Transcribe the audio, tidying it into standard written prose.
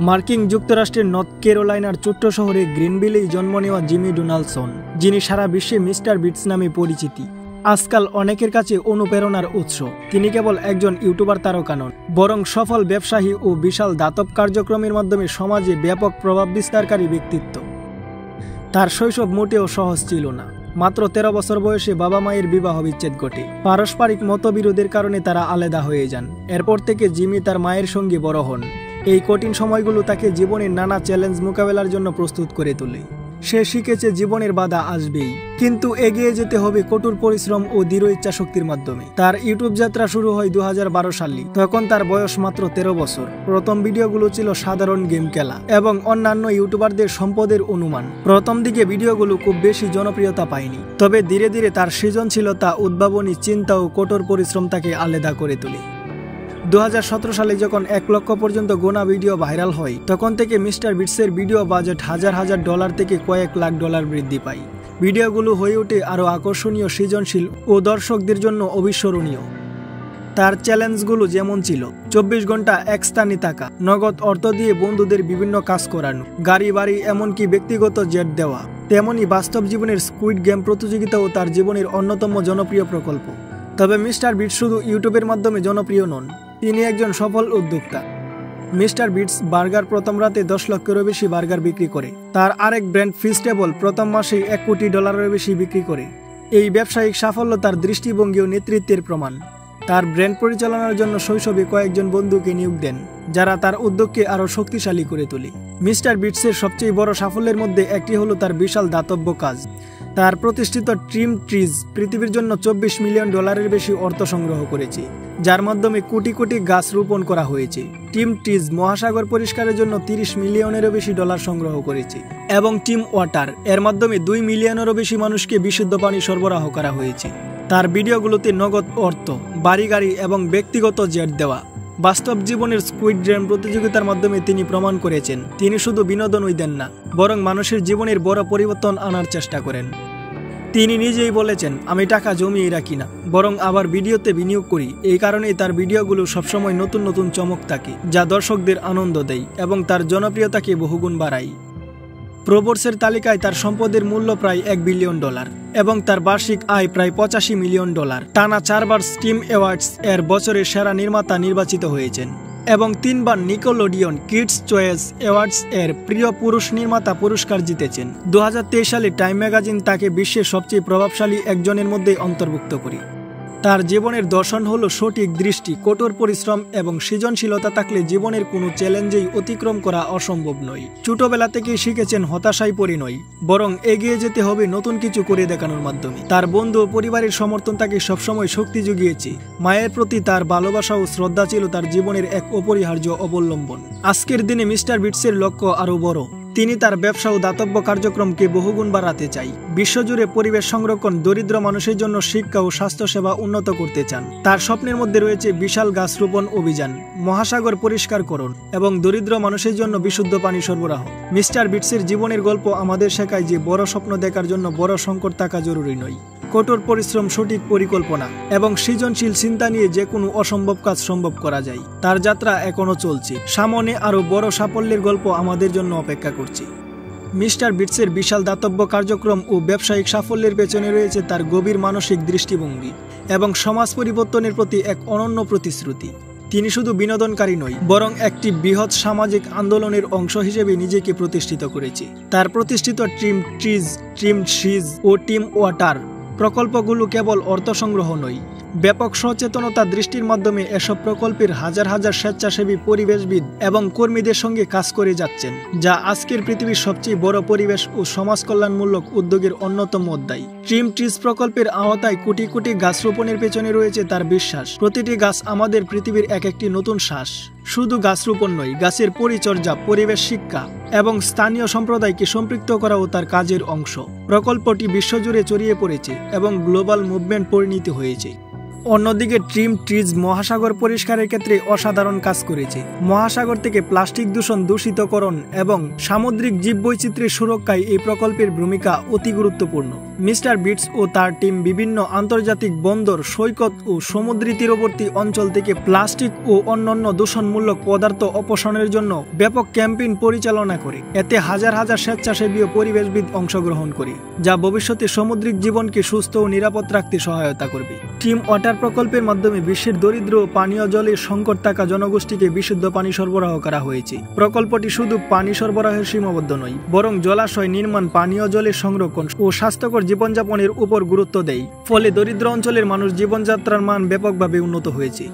মার্কিন যুক্তরাষ্ট্রের নর্থ ক্যারোলাইনার ছোট্ট শহরে গ্রিনভিলেই জন্ম নেওয়া জিমি ডোনাল্ডসন, যিনি সারা বিশ্বে মিস্টার বিটস নামে পরিচিতি। আজকাল অনেকের কাছে অনুপ্রেরণার উৎস। তিনি কেবল একজন ইউটিউবার তারকা নন, বরং সফল ব্যবসায়ী ও বিশাল দাতব কার্যক্রমের মাধ্যমে সমাজে ব্যাপক প্রভাব বিস্তারকারী ব্যক্তিত্ব। তার শৈশব মোটেও সহজ ছিল না। মাত্র 13 বছর বয়সে বাবা মায়ের বিবাহ বিচ্ছেদ ঘটে। পারস্পরিক মতবিরোধের কারণে তারা আলাদা হয়ে যান। এরপর থেকে জিমি তার মায়ের সঙ্গে বড় হন। এই কঠিন সময়গুলো তাকে জীবনের নানা চ্যালেঞ্জ মোকাবেলার জন্য প্রস্তুত করে তোলে। সে শিখেছে জীবনের বাধা আসবেই, কিন্তু এগিয়ে যেতে হবে কঠোর পরিশ্রম ও দৃঢ় ইচ্ছা শক্তির মাধ্যমে। তার ইউটিউব যাত্রা শুরু হয় 2012 সালে। তখন তার বয়স মাত্র 13 বছর। প্রথম ভিডিওগুলো ছিল সাধারণ গেম খেলা এবং অন্যান্য ইউটিউবারদের সম্পদের অনুমান। প্রথম দিকে ভিডিওগুলো খুব বেশি জনপ্রিয়তা পায়নি, তবে ধীরে ধীরে তার সৃজনশীলতা, উদ্ভাবনী চিন্তা ও কঠোর পরিশ্রম তাকে আলাদা করে তোলে। 2017 সালে যখন 1 লক্ষ পর্যন্ত গোনা ভিডিও ভাইরাল হয়, তখন থেকে মিস্টার বিটসের ভিডিও বাজেট হাজার হাজার ডলার থেকে কয়েক লাখ ডলার বৃদ্ধি পায়। ভিডিওগুলো হয়ে ওঠে আরও আকর্ষণীয়, সৃজনশীল ও দর্শকদের জন্য অবিস্মরণীয়। তার চ্যালেঞ্জগুলো যেমন ছিল 24 ঘন্টা এক স্থানে থাকা, নগদ অর্থ দিয়ে বন্ধুদের বিভিন্ন কাজ করানো, গাড়ি বাড়ি এমনকি ব্যক্তিগত জেট দেওয়া, তেমনি বাস্তব জীবনের স্কুইড গেম প্রতিযোগিতাও তার জীবনের অন্যতম জনপ্রিয় প্রকল্প। তবে মিস্টার বিটস শুধু ইউটিউবের মাধ্যমে জনপ্রিয় নন, তিনি একজন সফল উদ্যোক্তা। মিস্টার বিটস বার্গার প্রথম রাতে 10 লক্ষেরও বেশি বার্গার বিক্রি করে। তার আরেক ব্র্যান্ড ফিস্টেবল প্রথম মাসেই $1 কোটি বেশি বিক্রি করে। এই ব্যবসায়িক সাফল্য তার দৃষ্টিভঙ্গি ও নেতৃত্বের প্রমাণ। তার ব্র্যান্ড পরিচালনার জন্য শৈশবে কয়েকজন বন্ধুকে নিয়োগ দেন, যারা তার উদ্যোগকে আরও শক্তিশালী করে তোলে। মিস্টার বিটসের সবচেয়ে বড় সাফল্যের মধ্যে একটি হলো তার বিশাল দাতব্য কাজ। তার প্রতিষ্ঠিত ট্রিম ট্রিজ পৃথিবীর জন্য $24 মিলিয়ন বেশি অর্থ সংগ্রহ করেছে, যার মাধ্যমে কোটি কোটি গাছ রোপণ করা হয়েছে। টিম ট্রিজ মহাসাগর পরিষ্কারের জন্য $30 মিলিয়নেরও বেশি ডলার সংগ্রহ করেছে, এবং টিম ওয়াটার এর মাধ্যমে 2 মিলিয়নেরও বেশি মানুষকে বিশুদ্ধ পানি সরবরাহ করা হয়েছে। তার ভিডিওগুলোতে নগদ অর্থ, বাড়ি গাড়ি এবং ব্যক্তিগত জেট দেওয়া। বাস্তব জীবনের স্কুইড গেম প্রতিযোগিতার মাধ্যমে তিনি প্রমাণ করেছেন, তিনি শুধু বিনোদনই দেন না, বরং মানুষের জীবনের বড় পরিবর্তন আনার চেষ্টা করেন। তিনি নিজেই বলেছেন, আমি টাকা জমিয়ে রাখি না, বরং আবার ভিডিওতে বিনিয়োগ করি। এই কারণেই তার ভিডিওগুলো সবসময় নতুন নতুন চমক থাকে, যা দর্শকদের আনন্দ দেয় এবং তার জনপ্রিয়তাকে বহুগুণ বাড়ায়। প্রোবর্সের তালিকায় তার সম্পদের মূল্য প্রায় $1 বিলিয়ন এবং তার বার্ষিক আয় প্রায় $85 মিলিয়ন। টানা 4 বার স্টিম অ্যাওয়ার্ডস এর বছরের সেরা নির্মাতা নির্বাচিত হয়েছেন এবং 3 বার নিকোলোডিয়ন কিডস চয়েস অ্যাওয়ার্ডস এর প্রিয় পুরুষ নির্মাতা পুরস্কার জিতেছেন। 2023 সালে টাইম ম্যাগাজিন তাকে বিশ্বের সবচেয়ে প্রভাবশালী একজনের মধ্যে অন্তর্ভুক্ত করে। তার জীবনের দর্শন হলো সঠিক দৃষ্টি, কঠোর পরিশ্রম এবং সৃজনশীলতা থাকলে জীবনের কোনো চ্যালেঞ্জেই অতিক্রম করা অসম্ভব নয়। ছোটবেলা থেকেই শিখেছেন হতাশায় পড়ে নয়, বরং এগিয়ে যেতে হবে নতুন কিছু করে দেখানোর মাধ্যমে। তার বন্ধু ও পরিবারের সমর্থন তাকে সবসময় শক্তি জুগিয়েছে। মায়ের প্রতি তার ভালোবাসা ও শ্রদ্ধা ছিল তার জীবনের এক অপরিহার্য অবলম্বন। আজকের দিনে মিস্টার বিটসের লক্ষ্য আরও বড়। তিনি তার ব্যবসা ও দাতব্য কার্যক্রমকে বহুগুণ বাড়াতে চাই। বিশ্বজুড়ে পরিবেশ সংরক্ষণ, দরিদ্র মানুষের জন্য শিক্ষা ও স্বাস্থ্যসেবা উন্নত করতে চান। তার স্বপ্নের মধ্যে রয়েছে বিশাল গাছ রোপণ অভিযান, মহাসাগর পরিষ্কারকরণ এবং দরিদ্র মানুষের জন্য বিশুদ্ধ পানি সরবরাহ। মিস্টার বিটসের জীবনের গল্প আমাদের শেখায় যে বড় স্বপ্ন দেখার জন্য বড় সংকট থাকা জরুরি নয়। কঠোর পরিশ্রম, সঠিক পরিকল্পনা এবং সৃজনশীল চিন্তা নিয়ে যে কোনো অসম্ভব কাজ সম্ভব করা যায়। তার যাত্রা এখনো চলছে, সামনে আরও বড় সাফল্যের গল্প আমাদের জন্য অপেক্ষা করছে। মিস্টার বিটসের বিশাল দাতব্য কার্যক্রম ও ব্যবসায়িক সাফল্যের পেছনে রয়েছে তার গভীর মানসিক দৃষ্টিভঙ্গি এবং সমাজ পরিবর্তনের প্রতি এক অনন্য প্রতিশ্রুতি। তিনি শুধু বিনোদনকারী নয়, বরং একটি বৃহৎ সামাজিক আন্দোলনের অংশ হিসেবে নিজেকে প্রতিষ্ঠিত করেছে। তার প্রতিষ্ঠিত ট্রিম ট্রিজ ও টিম ওয়াটার প্রকল্পগুলো কেবল অর্থ সংগ্রহ নয়, ব্যাপক সচেতনতা দৃষ্টির মাধ্যমে এসব প্রকল্পের হাজার হাজার স্বেচ্ছাসেবী, পরিবেশবিদ এবং কর্মীদের সঙ্গে কাজ করে যাচ্ছেন, যা আজকের পৃথিবীর সবচেয়ে বড় পরিবেশ ও সমাজ কল্যাণমূলক উদ্যোগের অন্যতম অধ্যায়। ট্রিম ট্রিজ প্রকল্পের আওতায় কোটি কোটি গাছ রোপণের পেছনে রয়েছে তার বিশ্বাস, প্রতিটি গাছ আমাদের পৃথিবীর এক একটি নতুন শ্বাস। শুধু গাছ রোপণ নয়, গাছের পরিচর্যা, পরিবেশ শিক্ষা এবং স্থানীয় সম্প্রদায়কে সম্পৃক্ত করাও তার কাজের অংশ। প্রকল্পটি বিশ্বজুড়ে ছড়িয়ে পড়েছে এবং গ্লোবাল মুভমেন্ট পরিণত হয়েছে। অন্যদিকে ট্রিম ট্রিজ মহাসাগর পরিষ্কারের ক্ষেত্রে অসাধারণ কাজ করেছে। মহাসাগর থেকে প্লাস্টিক দূষণ দূষিতকরণ এবং সামুদ্রিক জীববৈচিত্র্যের সুরক্ষায় এই প্রকল্পের ভূমিকা অতি গুরুত্বপূর্ণ। মিস্টার বিটস ও তার টিম বিভিন্ন আন্তর্জাতিক বন্দর, সৈকত ও সমুদ্র তীরবর্তী অঞ্চল থেকে প্লাস্টিক ও অন্যান্য দূষণমূলক পদার্থ অপসারণের জন্য ব্যাপক ক্যাম্পেইন পরিচালনা করে। এতে হাজার হাজার স্বেচ্ছাসেবী ও পরিবেশবিদ অংশগ্রহণ করে, যা ভবিষ্যতে সামুদ্রিক জীবনকে সুস্থ ও নিরাপদ রাখতে সহায়তা করবে। ট্রিম ওয়াটার প্রকল্পের মাধ্যমে বিশ্বের দরিদ্র ও পানীয় জলের সংকট থাকা জনগোষ্ঠীকে বিশুদ্ধ পানি সরবরাহ করা হয়েছে। প্রকল্পটি শুধু পানি সরবরাহের সীমাবদ্ধ নয়, বরং জলাশয় নির্মাণ, পানীয় জলের সংরক্ষণ ও স্বাস্থ্যকর জীবনযাপনের উপর গুরুত্ব দেয়। ফলে দরিদ্র অঞ্চলের মানুষ জীবনযাত্রার মান ব্যাপকভাবে উন্নত হয়েছে।